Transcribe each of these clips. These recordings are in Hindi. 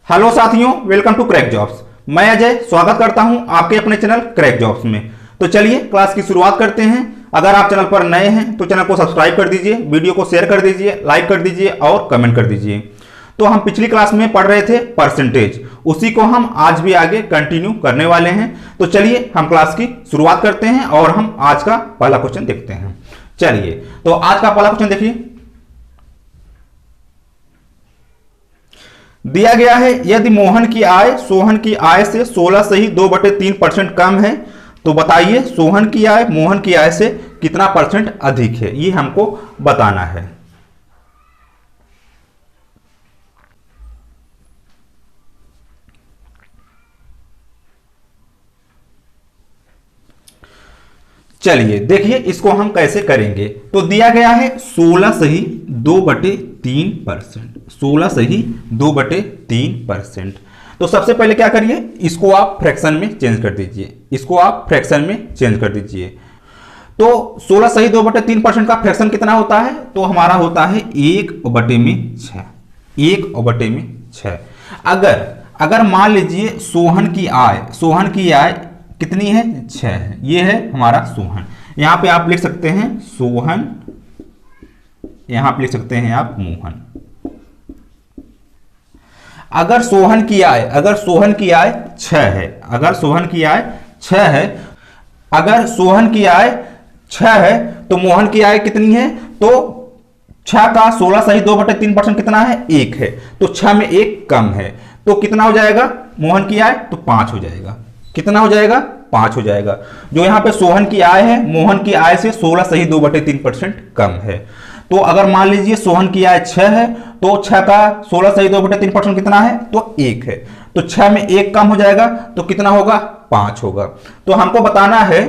हेलो साथियों, वेलकम टू क्रैक जॉब्स। मैं अजय स्वागत करता हूं आपके अपने चैनल क्रैक जॉब्स में। तो चलिए क्लास की शुरुआत करते हैं। अगर आप चैनल पर नए हैं तो चैनल को सब्सक्राइब कर दीजिए, वीडियो को शेयर कर दीजिए, लाइक कर दीजिए और कमेंट कर दीजिए। तो हम पिछली क्लास में पढ़ रहे थे परसेंटेज, उसी को हम आज भी आगे कंटिन्यू करने वाले हैं। तो चलिए हम क्लास की शुरुआत करते हैं और हम आज का पहला क्वेश्चन देखते हैं। चलिए, तो आज का पहला क्वेश्चन देखिए, दिया गया है यदि मोहन की आय सोहन की आय से 16 से ही 2/3% कम है तो बताइए सोहन की आय मोहन की आय से कितना परसेंट अधिक है। ये हमको बताना है। चलिए देखिए इसको हम कैसे करेंगे। तो दिया गया है 16 से ही 2/3%, 16 से ही 2/3%। तो सबसे पहले क्या करिए, इसको आप फ्रैक्शन में चेंज कर दीजिए, इसको आप फ्रैक्शन में चेंज कर दीजिए। तो 16 से ही 2/3% का फ्रैक्शन कितना होता है? तो हमारा होता है 1/6, 1/6। अगर मान लीजिए सोहन की आय कितनी है? 6 है। ये है हमारा सोहन। यहां पे आप लिख सकते हैं सोहन, यहां पे लिख सकते हैं आप मोहन। अगर सोहन की आय 6 है, अगर सोहन की आय 6 है तो मोहन की आय कितनी है? तो 6 का 16 से ही 2/3% कितना है? 1 है। तो 6 में 1 कम है तो कितना हो जाएगा मोहन की आय? तो 5 हो जाएगा। कितना हो जाएगा? 5 हो जाएगा। जो यहां पे सोहन की आय है मोहन की आय से 16 से ही 2/3% कम है। तो अगर मान लीजिए सोहन की आय 6 है तो 6 का 16 से ही 2/3% कितना है? तो 1 है। तो 6 में 1 कम हो जाएगा तो कितना होगा? 5 होगा। तो हमको बताना है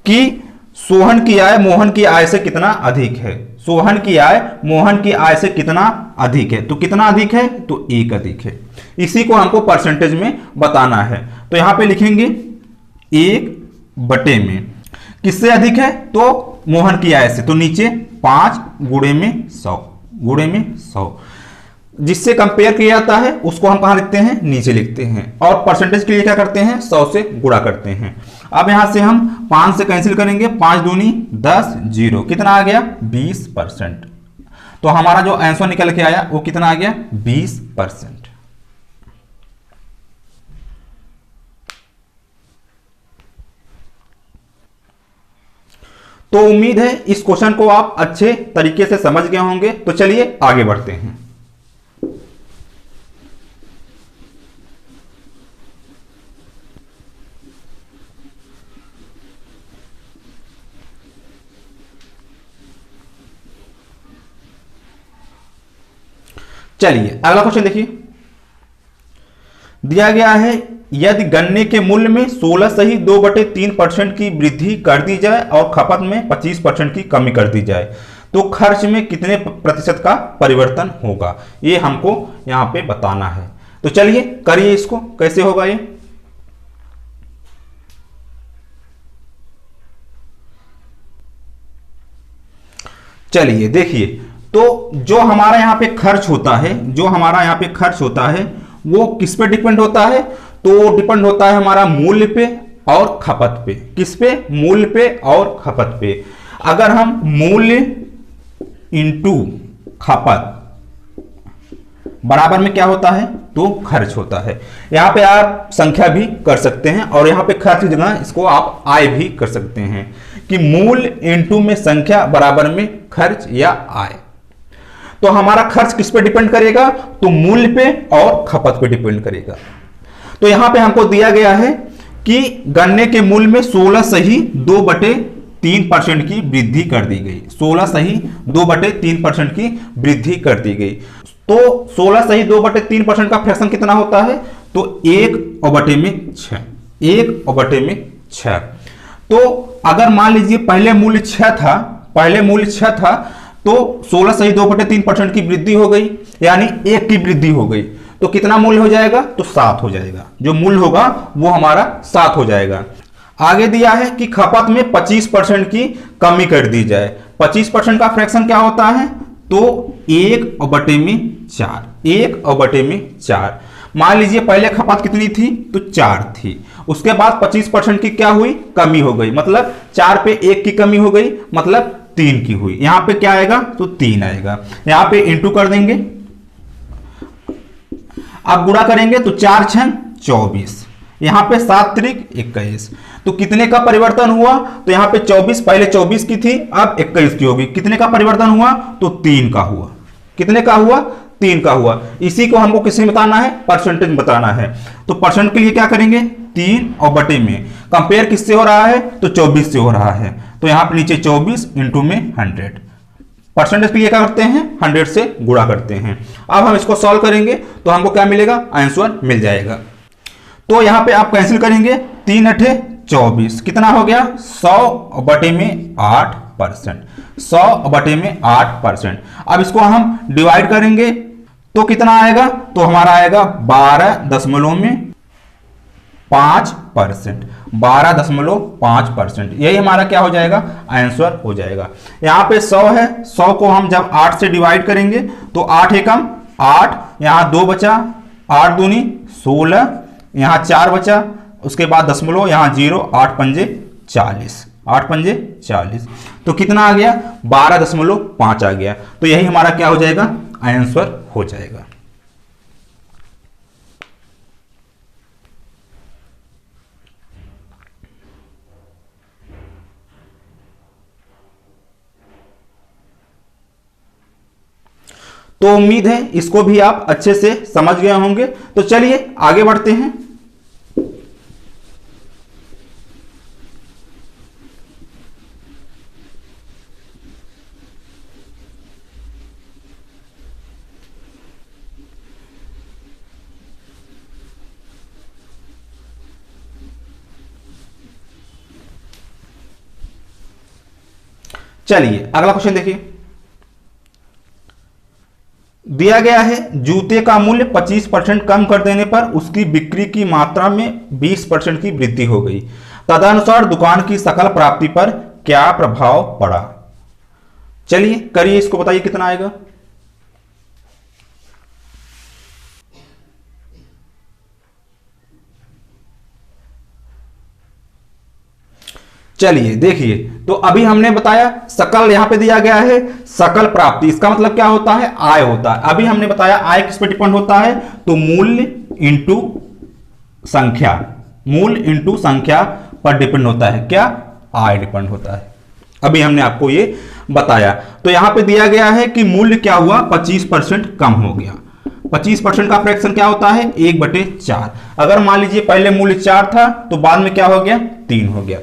कि सोहन की आय मोहन की आय से कितना अधिक है। सोहन की आय मोहन की आय से कितना अधिक है? तो कितना अधिक है? तो 1 अधिक है। इसी को हमको परसेंटेज में बताना है। तो यहां पे लिखेंगे 1 में किससे अधिक है? तो मोहन की आय से। तो नीचे 5 गुणे में 100 जिससे कंपेयर किया जाता है उसको हम कहां लिखते हैं? नीचे लिखते हैं। और परसेंटेज के लिए क्या करते हैं? 100 से गुणा करते हैं। अब यहां से हम 5 से कैंसिल करेंगे, 5 दूनी 10, 0 कितना आ गया? 20%। तो हमारा जो आंसर निकल के आया वो कितना आ गया? 20%। तो उम्मीद है इस क्वेश्चन को आप अच्छे तरीके से समझ गए होंगे। तो चलिए आगे बढ़ते हैं। चलिए अगला क्वेश्चन देखिए, दिया गया है यदि गन्ने के मूल्य में 16 से ही 2/3% की वृद्धि कर दी जाए और खपत में 25% की कमी कर दी जाए तो खर्च में कितने प्रतिशत का परिवर्तन होगा। ये हमको यहां पे बताना है। तो चलिए करिए, इसको कैसे होगा ये। चलिए देखिए, तो जो हमारा यहां पे खर्च होता है, वो किस पे डिपेंड होता है? तो डिपेंड होता है हमारा मूल्य पे और खपत पे। किस पे? मूल्य पे और खपत पे। अगर हम मूल्य इंटू खपत बराबर में क्या होता है? तो खर्च होता है। यहां पे आप संख्या भी कर सकते हैं और यहां पे खर्च की जगह इसको आप आय भी कर सकते हैं कि मूल्य इंटू में संख्या बराबर में खर्च या आय। तो हमारा खर्च किस पे डिपेंड करेगा? तो मूल्य पे और खपत पे डिपेंड करेगा। तो यहां पे हमको दिया गया है कि गन्ने के मूल्य में 16 से ही 2/3% की वृद्धि कर दी गई। 16 से ही 2/3% की वृद्धि कर दी गई। तो 16 से ही 2/3% का फ्रैक्शन कितना होता है? तो 1/6, 1/6। तो अगर मान लीजिए पहले मूल्य 6 था तो 16 से ही 2/3% की वृद्धि हो गई, यानी 1 की वृद्धि हो गई। तो कितना मूल्य हो जाएगा? तो 7 हो जाएगा। जो मूल्य होगा वो हमारा 7 हो जाएगा। आगे दिया है कि खपत में 25% की कमी कर दी जाए। 25% का फ्रैक्शन क्या होता है? तो 1/4, 1/4। मान लीजिए पहले खपत कितनी थी, तो 4 थी, उसके बाद 25% की क्या हुई, कमी हो गई, मतलब 4 पे 1 की कमी हो गई, मतलब 3 की हुई। यहां पे क्या आएगा, तो 3 आएगा। यहां पे इंटू कर देंगे, अब गुणा करेंगे तो 4 6 24, यहां पे 7 त्रिक 21, तो कितने का परिवर्तन हुआ, तो यहां पे 24, पहले 24 की थी, अब 21 की होगी। कितने का परिवर्तन हुआ, तो 3 का हुआ। कितने का हुआ, 3 का हुआ। इसी को हमको किसमें बताना है, परसेंटेज में बताना है। तो परसेंट के लिए क्या करेंगे, 3 और बटे में, कंपेयर किससे हो रहा है, तो 24 से हो रहा है, तो यहां पे नीचे 24 इंटू में 100। परसेंटेज के लिए क्या करते हैं, 100 से गुणा करते हैं। अब हम इसको सॉल्व करेंगे तो हमको क्या मिलेगा, आंसर मिल जाएगा। तो यहां पे आप कैंसिल करेंगे, 3 8 24, कितना हो गया, 100 बटे में 8%, 100 बटे में 8%। अब इसको हम डिवाइड करेंगे तो कितना आएगा, तो हमारा आएगा 12.5%, 12.5%। यही हमारा क्या हो जाएगा, आंसर हो जाएगा। यहां पे 100 है, 100 को हम जब 8 से डिवाइड करेंगे तो 8 एकम 8, यहां 2 बचा, 8 दूनी 16, यहां 4 बचा, उसके बाद दशमलव, यहां 0, 8 पंजे 40, 8 पंजे 40, तो कितना आ गया, 12.5 आ गया। तो यही हमारा क्या हो जाएगा, आंसर हो जाएगा। तो उम्मीद है इसको भी आप अच्छे से समझ गए होंगे। तो चलिए आगे बढ़ते हैं। चलिए अगला क्वेश्चन देखिए, दिया गया है जूते का मूल्य 25% कम कर देने पर उसकी बिक्री की मात्रा में 20% की वृद्धि हो गई। तदनुसार दुकान की सकल प्राप्ति पर क्या प्रभाव पड़ा। चलिए करिए, इसको बताइए कितना आएगा। चलिए देखिए, तो अभी हमने बताया सकल, यहां पे दिया गया है सकल प्राप्ति, इसका मतलब क्या होता है, आय होता है। अभी हमने बताया आय किस पे डिपेंड होता है, तो मूल्य इंटू संख्या, मूल्य इंटू संख्या पर डिपेंड होता है, क्या, आय डिपेंड होता है। अभी हमने आपको ये बताया। तो यहां पे दिया गया है कि मूल्य क्या हुआ, 25% कम हो गया। 25% का फ्रैक्शन क्या होता है, 1/4। अगर मान लीजिए पहले मूल्य 4 था तो बाद में क्या हो गया, 3 हो गया,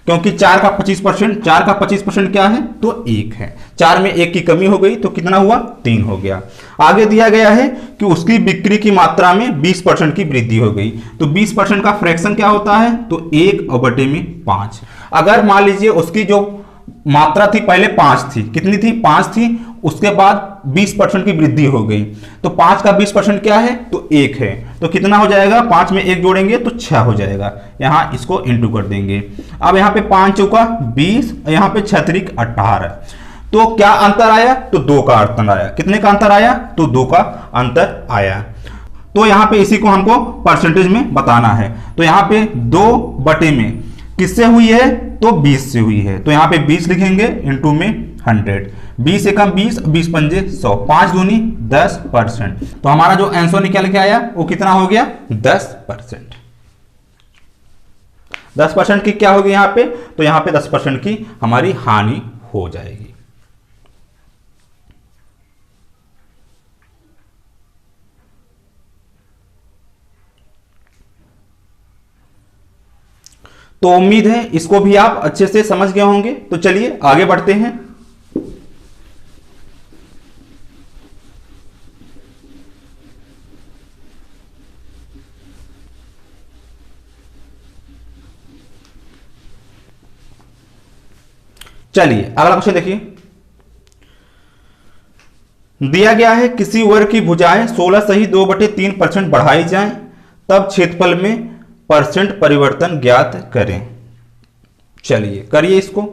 क्योंकि 4 का 25%, 4 का 25% क्या है, तो 1 है। 4 में 1 की कमी हो गई तो कितना हुआ, 3 हो गया। आगे दिया गया है कि उसकी बिक्री की मात्रा में 20% की वृद्धि हो गई। तो 20% का फ्रैक्शन क्या होता है, तो 1/5। अगर मान लीजिए उसकी जो मात्रा थी पहले 5 थी, कितनी थी, 5 थी, उसके बाद 20% की वृद्धि हो गई, तो 5 का 20% क्या है, तो 1 है। तो कितना हो जाएगा, 5 में 1 जोड़ेंगे तो 6 हो जाएगा। यहां इसको इंटू कर देंगे। अब यहां पे 5 चौका 20, यहां पे 6 त्रिक 18, तो क्या अंतर आया, तो 2 का अंतर आया। कितने का अंतर आया, तो 2 का अंतर आया। तो यहां पे इसी को हमको परसेंटेज में बताना है। तो यहां पे 2 बटे में किससे हुई है, तो 20 से हुई है, तो यहां पे 20 लिखेंगे इंटू में 100, 20 एकम 20, 20 पंजे 100, 5 दूनी 10%। तो हमारा जो आंसर निकल के आया वो कितना हो गया, 10%। 10% की क्या होगी यहां पे, तो यहां पे 10% की हमारी हानि हो जाएगी। तो उम्मीद है इसको भी आप अच्छे से समझ गए होंगे। तो चलिए आगे बढ़ते हैं। चलिए अगला क्वेश्चन देखिए, दिया गया है किसी वर्ग की भुजाएं 16 सही 2/3% बढ़ाई जाएं, तब क्षेत्रफल में परसेंट परिवर्तन ज्ञात करें। चलिए करिए इसको।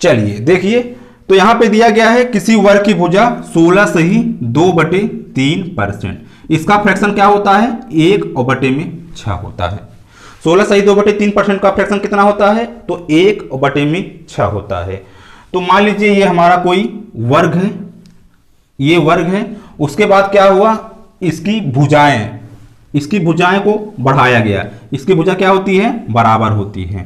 चलिए देखिए, तो यहां पे दिया गया है किसी वर्ग की भुजा 16 सही 2/3%। इसका फ्रैक्शन क्या होता है? 1/6 होता है। 16 सही 2/3% का फ्रैक्शन कितना होता है? तो 1/6 होता है। तो मान लीजिए ये हमारा कोई वर्ग है, ये वर्ग है। उसके बाद क्या हुआ, इसकी भुजाएं को बढ़ाया गया। इसकी भुजा क्या होती है? बराबर होती है।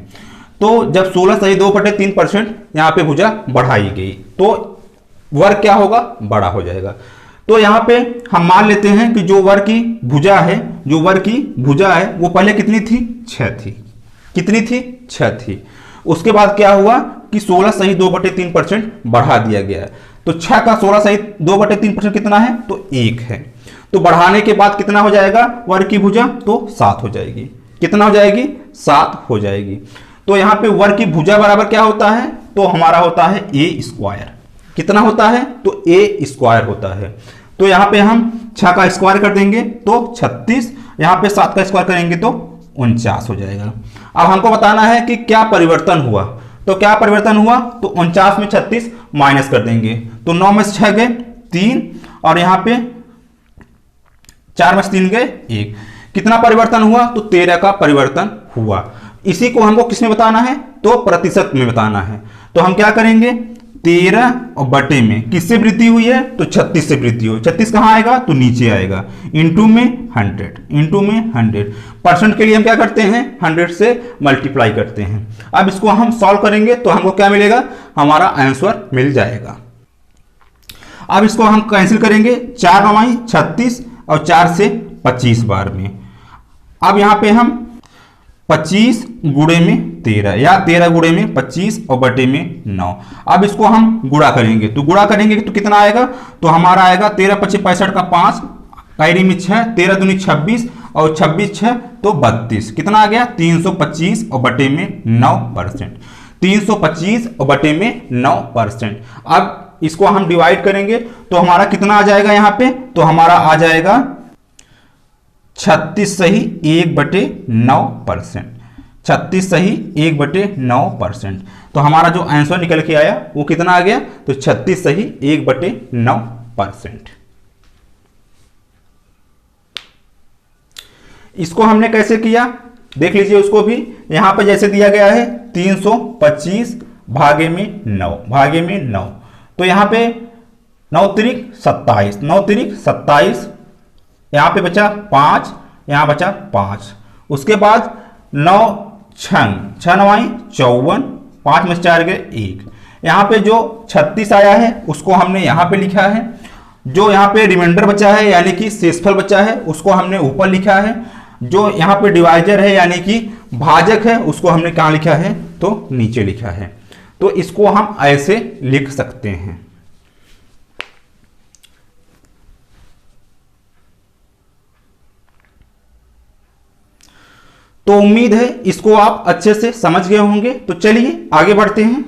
तो जब 16 सही 2/3% यहाँ पे भुजा बढ़ाई गई तो वर्ग क्या होगा? बड़ा हो जाएगा। तो यहाँ पे हम मान लेते हैं कि जो वर्ग की भुजा है वो पहले कितनी थी? 6 थी। कितनी थी? 6 थी। उसके बाद क्या हुआ कि 16 सही 2/3% बढ़ा दिया गया। तो 6 का 16 सही 2/3% कितना है? तो 1 है। तो बढ़ाने के बाद कितना हो जाएगा वर्ग की भुजा? तो 7 हो जाएगी। कितना हो जाएगी? 7 हो जाएगी। तो यहाँ पे वर्ग की भुजा बराबर क्या होता है? तो हमारा होता है a²। कितना होता है? तो a² होता है। तो यहाँ पे हम 6 का स्क्वायर कर देंगे तो 36, यहाँ पे 7 का स्क्वायर करेंगे तो 49 हो जाएगा। अब हमको बताना है कि क्या परिवर्तन हुआ। तो क्या परिवर्तन हुआ? तो 49 में 36 माइनस कर देंगे तो 9 में 6 गए 3 और यहाँ पे 4 में 3 गए 1। कितना परिवर्तन हुआ? तो 13 का परिवर्तन हुआ। इसी को हमको किसमें बताना है? तो प्रतिशत में बताना है। तो हम क्या करेंगे? 13 और बटे में किससे वृद्धि हुई है? तो 36 से वृद्धि हुई। 36 कहाँ आएगा? तो नीचे आएगा। इंटू में 100 परसेंट के लिए हम क्या करते हैं? 100 से मल्टीप्लाई करते हैं। अब इसको हम सॉल्व करेंगे तो हमको क्या मिलेगा? हमारा आंसर मिल जाएगा। अब इसको हम कैंसिल करेंगे, 4 9 36 और 4 से 25 बार में। अब यहां पे हम 25 गुणे में 13 या 13 गुणे में 25 और बटे में 9। अब इसको हम गुणा करेंगे तो कितना आएगा? तो हमारा आएगा 13 25 65 का 5, कायरी में 6, 13 दूनी 26 और 26 6 तो 32। कितना आ गया? 325 और बटे में 9%। 325 और बटे में 9%। अब इसको हम डिवाइड करेंगे तो हमारा कितना आ जाएगा यहाँ पे? तो हमारा आ जाएगा 36 सही 1/9%। 36 सही 1/9%। तो हमारा जो आंसर निकल के आया वो कितना आ गया? तो 36 सही 1/9%। इसको हमने कैसे किया देख लीजिए। उसको भी यहां पर जैसे दिया गया है 325 भागे में 9 तो यहां पे 9 त्रिक 27, 9 त्रिक 27, यहां पे बचा 5, यहां बचा 5। उसके बाद 9 6 9 54, 5 में 4 गए 1। यहाँ पे जो 36 आया है उसको हमने यहाँ पे लिखा है। जो यहाँ पे रिमाइंडर बचा है यानी कि शेषफल बचा है उसको हमने ऊपर लिखा है। जो यहाँ पे डिवाइजर है यानी कि भाजक है उसको हमने कहाँ लिखा है? तो नीचे लिखा है। तो इसको हम ऐसे लिख सकते हैं। तो उम्मीद है इसको आप अच्छे से समझ गए होंगे। तो चलिए आगे बढ़ते हैं।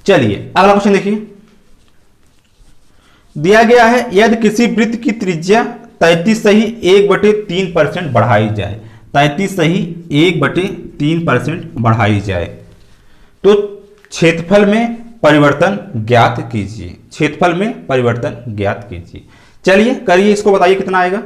चलिए अगला क्वेश्चन देखिए। दिया गया है यदि किसी वृत्त की त्रिज्या 33 सही 1/3% बढ़ाई जाए, 33 सही 1/3% बढ़ाई जाए तो क्षेत्रफल में परिवर्तन ज्ञात कीजिए। क्षेत्रफल में परिवर्तन ज्ञात कीजिए। चलिए करिए, इसको बताइए कितना आएगा।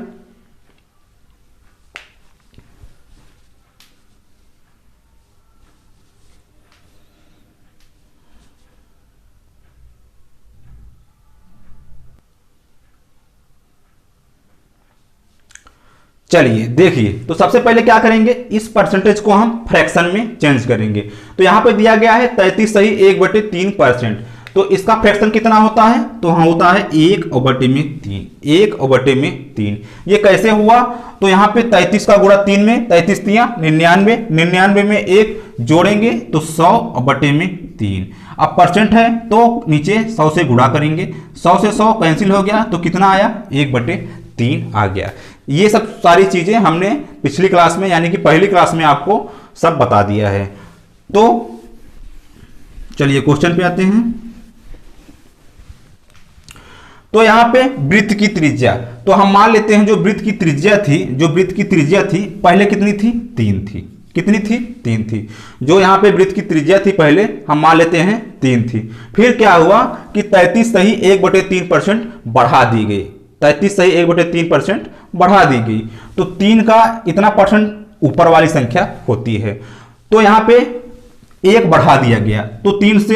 चलिए देखिए, तो सबसे पहले क्या करेंगे, इस परसेंटेज को हम फ्रैक्शन में चेंज करेंगे। तो यहां पे दिया गया है 33 सही 1/3%। तो इसका फ्रैक्शन कितना होता है? तो हाँ होता है 1/3। 1/3 ये कैसे हुआ? तो यहाँ पे 33 का गुणा 3 में, 33 3 99, 99 में 1 जोड़ेंगे तो 100/3। अब परसेंट है तो नीचे 100 से गुणा करेंगे, 100 से 100 कैंसिल हो गया तो कितना आया? 1/3 3 आ गया। ये सब सारी चीजें हमने पिछली क्लास में यानी कि पहली क्लास में आपको सब बता दिया है। तो चलिए क्वेश्चन पे आते हैं। तो यहां पे वृत्त की त्रिज्या, तो हम मान लेते हैं जो वृत्त की त्रिज्या थी पहले कितनी थी? 3 थी। कितनी थी? 3 थी। जो यहां पे वृत्त की त्रिज्या थी पहले हम मान लेते हैं 3 थी। फिर क्या हुआ कि 33 सही 1/3% बढ़ा दी गई। 33 सही 1/3% बढ़ा दी गई। तो 3 का इतना परसेंट ऊपर वाली संख्या होती है। तो यहां पे 1 बढ़ा दिया गया, तो 3 से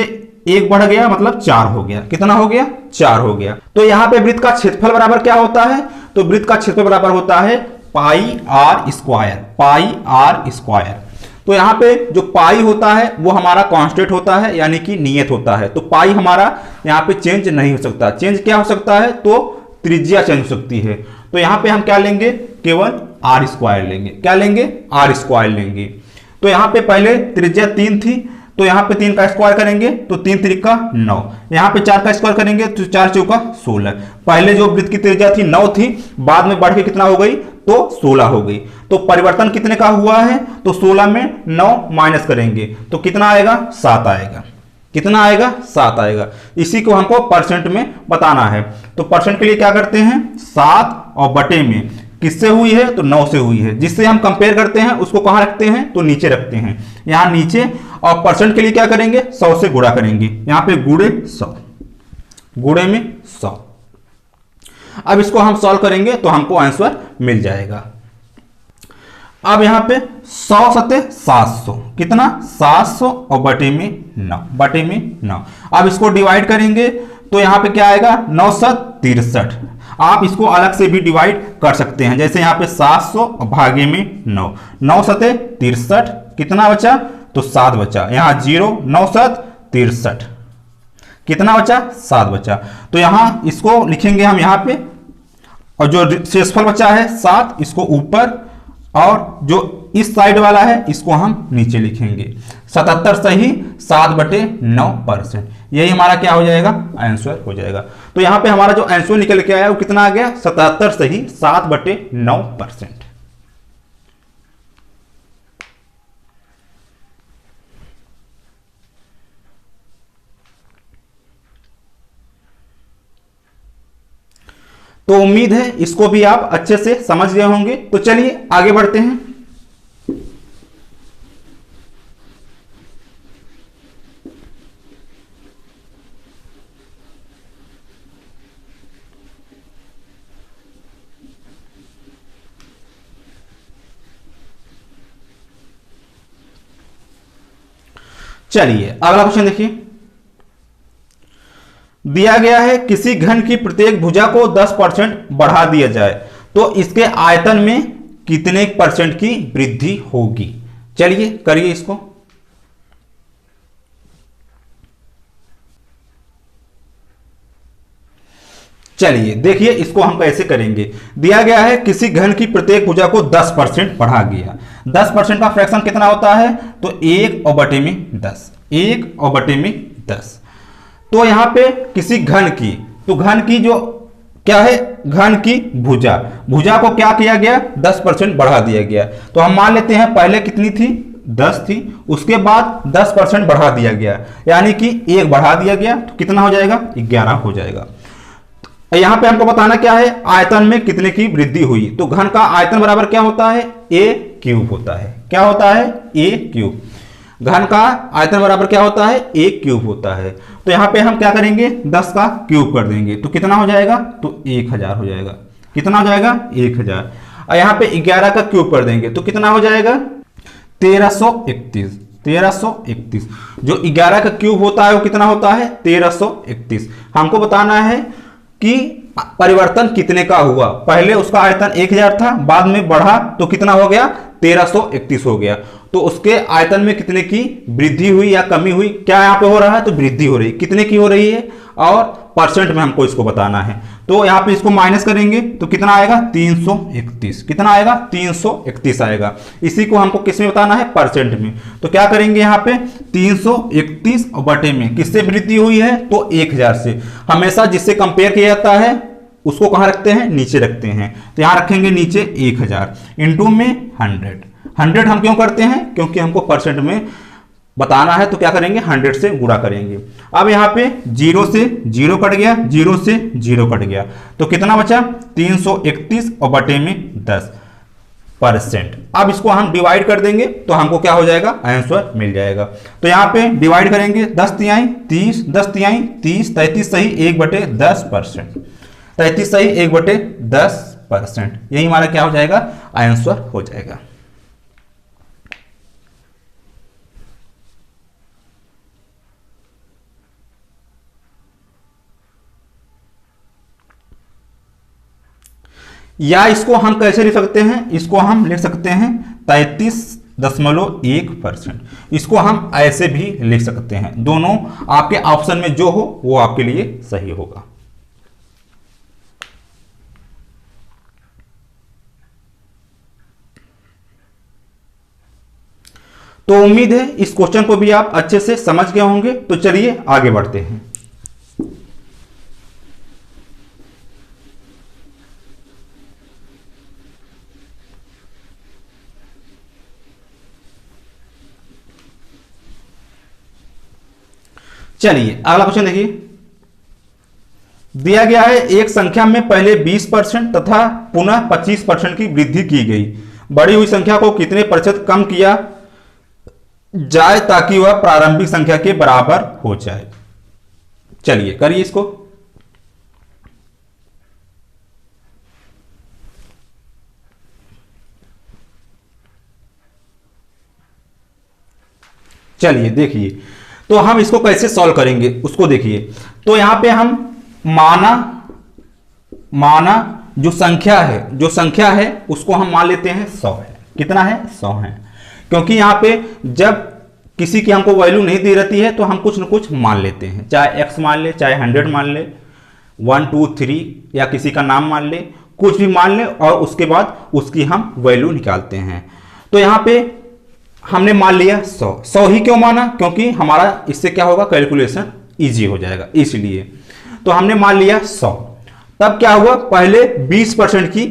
1 बढ़ गया मतलब 4 हो गया। कितना हो गया? 4 हो गया। तो यहां पे वृत्त का क्षेत्रफल बराबर क्या होता है? तो वृत्त का क्षेत्रफल बराबर होता है पाई आर स्क्वायर। तो यहां पे जो पाई होता है वो हमारा कांस्टेंट होता है यानी कि नियत होता है। तो पाई हमारा यहां पे चेंज नहीं हो सकता। चेंज क्या हो सकता है? तो त्रिज्या चेंज हो सकती है। तो यहां पे हम क्या लेंगे? केवल आर स्क्वायर लेंगे। क्या लेंगे? आर स्क्वायर लेंगे। तो यहां पे पहले त्रिज्या 3 थी, तो यहां पे 3 का स्क्वायर करेंगे तो 3 त्रिका 9। यहां पे 4 का स्क्वायर करेंगे तो 4 चौका 16। पहले जो वृत्त की त्रिज्या थी 9 थी, बाद में बढ़ के कितना हो गई? तो 16 हो गई। तो परिवर्तन कितने का हुआ है? तो 16 में 9 माइनस करेंगे तो कितना आएगा? 7 आएगा। कितना आएगा? 7 आएगा। इसी को हमको परसेंट में बताना है। तो परसेंट के लिए क्या करते हैं? 7 और बटे में किससे हुई है? तो 9 से हुई है। जिससे हम कंपेयर करते हैं उसको कहां रखते हैं? तो नीचे रखते हैं, यहां नीचे। और परसेंट के लिए क्या करेंगे? 100 से गुणा करेंगे। यहां पे गुणे 100, गुणे में 100। अब इसको हम सॉल्व करेंगे तो हमको आंसर मिल जाएगा। अब यहां पे 100 सते 700, कितना? 700 और बटे में 9, बटे में 9। अब इसको डिवाइड करेंगे तो यहां पे क्या आएगा? 9 7 63। आप इसको अलग से भी डिवाइड कर सकते हैं, जैसे यहां पे 700 भागे में 9, 9 सते 63, कितना बचा? तो 7 बचा। यहां 0, 9 7 63, कितना बचा? 7 बचा। तो यहां इसको लिखेंगे हम यहां पे, और जो शेषफल बचा है 7 इसको ऊपर, और जो इस साइड वाला है इसको हम नीचे लिखेंगे। 77 सही 7/9%। यही हमारा क्या हो जाएगा? आंसर हो जाएगा। तो यहां पे हमारा जो आंसर निकल के आया वो कितना आ गया? 77 सही 7/9%। तो उम्मीद है इसको भी आप अच्छे से समझ गए होंगे। तो चलिए आगे बढ़ते हैं। चलिए अगला क्वेश्चन देखिए। दिया गया है किसी घन की प्रत्येक भुजा को 10% बढ़ा दिया जाए तो इसके आयतन में कितने % की वृद्धि होगी? चलिए करिए इसको। चलिए देखिए इसको हम कैसे करेंगे। दिया गया है किसी घन की प्रत्येक भुजा को 10% बढ़ा गया। 10% का फ्रैक्शन कितना होता है? तो 1/10, 1/10। तो यहां पे किसी घन की, तो घन की जो क्या है? घन की भुजा, भुजा को क्या किया गया? 10% बढ़ा दिया गया। तो हम मान लेते हैं पहले कितनी थी? 10 थी, उसके बाद 10% बढ़ा दिया गया, यानी कि 1 बढ़ा दिया गया तो कितना हो जाएगा? 11 हो जाएगा। यहां पे हमको बताना क्या है? आयतन में कितने की वृद्धि हुई। तो घन का आयतन बराबर क्या होता है? a³ होता है। क्या होता है? a³। घन का आयतन बराबर क्या होता है? a³ होता है। तो यहां पे हम क्या करेंगे? 10 का क्यूब कर देंगे तो कितना हो जाएगा? तो 1000 हो जाएगा। कितना हो जाएगा? 1000। और यहां पे 11 का क्यूब कर देंगे तो कितना हो जाएगा? 1331। 1331। जो 11 का क्यूब होता है वो कितना होता है? 1331। हमको बताना है कि परिवर्तन कितने का हुआ। पहले उसका आयतन 1000 था, बाद में बढ़ा तो कितना हो गया? 1331 हो गया। तो उसके आयतन में कितने की वृद्धि हुई या कमी हुई? क्या यहां पे हो रहा है? तो वृद्धि हो रही है। कितने की हो रही है? और परसेंट में हमको इसको बताना है। तो यहां पे इसको माइनस करेंगे तो कितना आएगा? 331। कितना आएगा? 331 आएगा। इसी को हमको किस में बताना है? परसेंट में। तो क्या करेंगे यहां पे? 331 बटे में किससे वृद्धि हुई है? तो 1000 से। हमेशा जिससे कंपेयर किया जाता है उसको कहाँ रखते हैं, नीचे रखते हैं। तो यहाँ रखेंगे नीचे 1000 इंटू में 100 हम क्यों करते हैं, क्योंकि हमको परसेंट में बताना है, तो क्या करेंगे 100 से गुणा करेंगे। अब यहाँ पे 0 से 0 कट गया, 0 से 0 कट गया, तो कितना बचा 331 और बटे में 10%। अब इसको हम डिवाइड कर देंगे तो हमको क्या हो जाएगा, आंसर मिल जाएगा। तो यहाँ पे डिवाइड करेंगे 10 तिहाई 30, 10 तिहाई 30, 33 सही 1/10%, 33 सही 1/10%, यही हमारा क्या हो जाएगा, आंसर हो जाएगा। या इसको हम कैसे लिख सकते हैं, इसको हम लिख सकते हैं 33.1%, इसको हम ऐसे भी लिख सकते हैं। दोनों आपके ऑप्शन में जो हो वो आपके लिए सही होगा। तो उम्मीद है इस क्वेश्चन को भी आप अच्छे से समझ गए होंगे। तो चलिए आगे बढ़ते हैं। चलिए अगला क्वेश्चन देखिए, दिया गया है एक संख्या में पहले 20% तथा पुनः 25% की वृद्धि की गई, बढ़ी हुई संख्या को कितने प्रतिशत कम किया जाए ताकि वह प्रारंभिक संख्या के बराबर हो जाए। चलिए करिए इसको। चलिए देखिए, तो हम इसको कैसे सॉल्व करेंगे उसको देखिए। तो यहां पे हम माना जो संख्या है उसको हम मान लेते हैं 100 है। कितना है, 100 है, क्योंकि यहां पे जब किसी की हमको वैल्यू नहीं दी रहती है तो हम कुछ न कुछ मान लेते हैं, चाहे x मान ले, चाहे 100 मान ले, 1 2 3 या किसी का नाम मान ले, कुछ भी मान ले, और उसके बाद उसकी हम वैल्यू निकालते हैं। तो यहां पे हमने मान लिया 100 ही क्यों माना, क्योंकि हमारा इससे क्या होगा, कैलकुलेशन इजी हो जाएगा, इसलिए। तो हमने मान लिया 100। तब क्या हुआ, पहले 20% की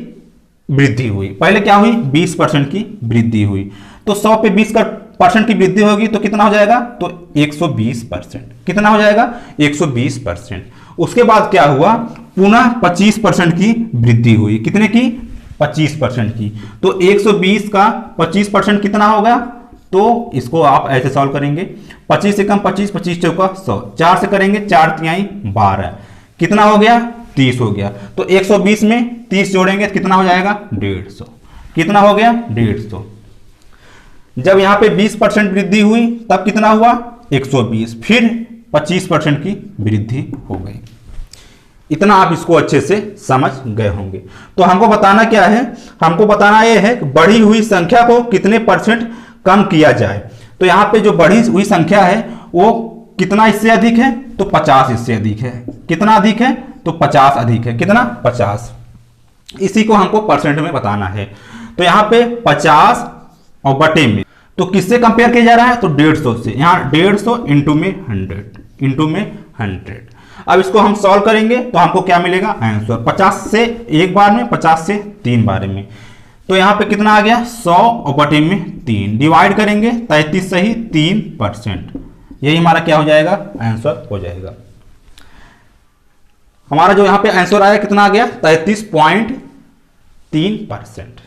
वृद्धि हुई, पहले क्या हुई 20% की वृद्धि हुई। तो 100 पे 20% की वृद्धि होगी तो कितना हो जाएगा, तो 120%। कितना हो जाएगा, 120%। उसके बाद क्या हुआ, पुनः 25% की वृद्धि हुई। कितने की, 25% की। तो 120 का 25% कितना होगा, तो इसको आप ऐसे सॉल्व करेंगे, 25 से कम 25, 25 चौका 100, 4 से करेंगे 4 तिहाई 12, कितना हो गया 30 हो गया। तो 120 में 30 जोड़ेंगे कितना हो जाएगा 150, कितना हो गया 150। जब यहां पे 20% वृद्धि हुई तब कितना हुआ 120, फिर 25% की वृद्धि हो गई। इतना आप इसको अच्छे से समझ गए होंगे। तो हमको बताना क्या है, हमको बताना यह है कि बढ़ी हुई संख्या को कितने % कम किया जाए। तो यहां पे जो बढ़ी हुई संख्या है वो कितना इससे अधिक है, तो 50 इससे अधिक है। कितना अधिक है, तो 50 अधिक है। कितना 50, इसी को हमको परसेंट में बताना है। तो यहां पे 50 और बटे में, तो किससे कंपेयर किया जा रहा है, तो 150 से। यहां 150 इंटू में 100। अब इसको हम सॉल्व करेंगे तो हमको क्या मिलेगा, आंसर 50 से एक बार में, 50 से 3 बार में। तो यहां पे कितना आ गया 100 और बटे में 3, डिवाइड करेंगे 33 सही 3%, यही हमारा क्या हो जाएगा, आंसर हो जाएगा। हमारा जो यहां पे आंसर आया कितना आ गया 33.3%।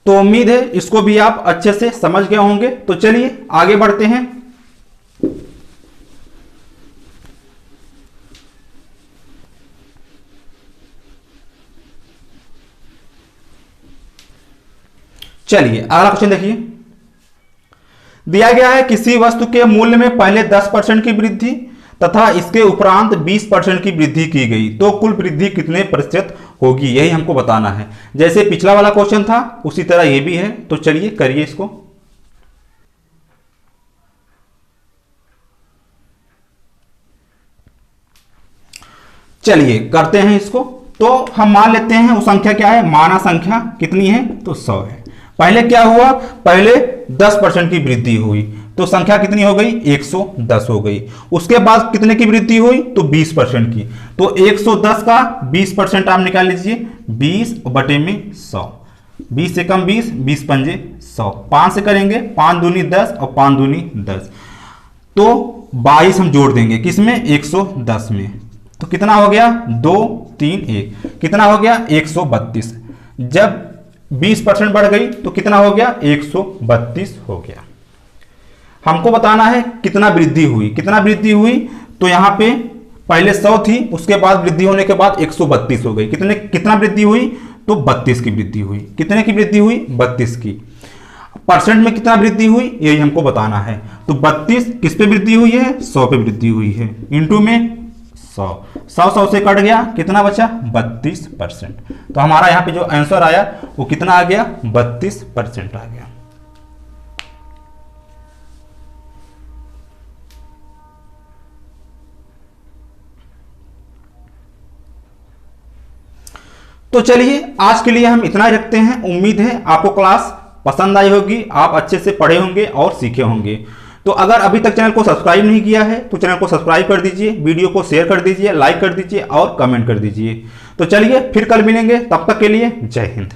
तो उम्मीद है इसको भी आप अच्छे से समझ गए होंगे। तो चलिए आगे बढ़ते हैं। चलिए अगला क्वेश्चन देखिए, दिया गया है किसी वस्तु के मूल्य में पहले 10% की वृद्धि तथा इसके उपरांत 20% की वृद्धि की गई, तो कुल वृद्धि कितने प्रतिशत होगी, यही हमको बताना है। जैसे पिछला वाला क्वेश्चन था उसी तरह ये भी है। तो चलिए करिए इसको। चलिए करते हैं इसको। तो हम मान लेते हैं वो संख्या क्या है, माना संख्या कितनी है, तो 100 है। पहले क्या हुआ, पहले 10% की वृद्धि हुई तो संख्या कितनी हो गई, 110 हो गई। उसके बाद कितने की वृद्धि हुई, तो 20% की। तो 110 का 20% आप निकाल लीजिए, 20 बटे में 100, 20 से कम 20, 20 पंजे 100, 5 से करेंगे, 5 दूनी 10 और 5 दूनी 10, तो 22 हम जोड़ देंगे किसमें, 110 में, तो कितना हो गया, 2 3 1, कितना हो गया, 132। जब 20% बढ़ गई तो कितना हो गया, 132 हो गया। हमको बताना है कितना वृद्धि हुई, कितना वृद्धि हुई, तो यहां पे पहले 100 थी, उसके बाद वृद्धि होने के बाद 132 हो गई। कितना वृद्धि हुई, तो 32 की वृद्धि हुई। कितने की वृद्धि हुई, 32 की। परसेंट में कितना वृद्धि हुई, यही हमको बताना है। तो 32 किस पे वृद्धि हुई है, 100 पे वृद्धि हुई है, इंटू में 100, 100 से कट गया, कितना बचा, 32%। तो हमारा यहाँ पे जो आंसर आया वो कितना आ गया, 32% आ गया। तो चलिए आज के लिए हम इतना ही रखते हैं। उम्मीद है आपको क्लास पसंद आई होगी, आप अच्छे से पढ़े होंगे और सीखे होंगे। तो अगर अभी तक चैनल को सब्सक्राइब नहीं किया है तो चैनल को सब्सक्राइब कर दीजिए, वीडियो को शेयर कर दीजिए, लाइक कर दीजिए और कमेंट कर दीजिए। तो चलिए फिर कल मिलेंगे, तब तक के लिए जय हिंद।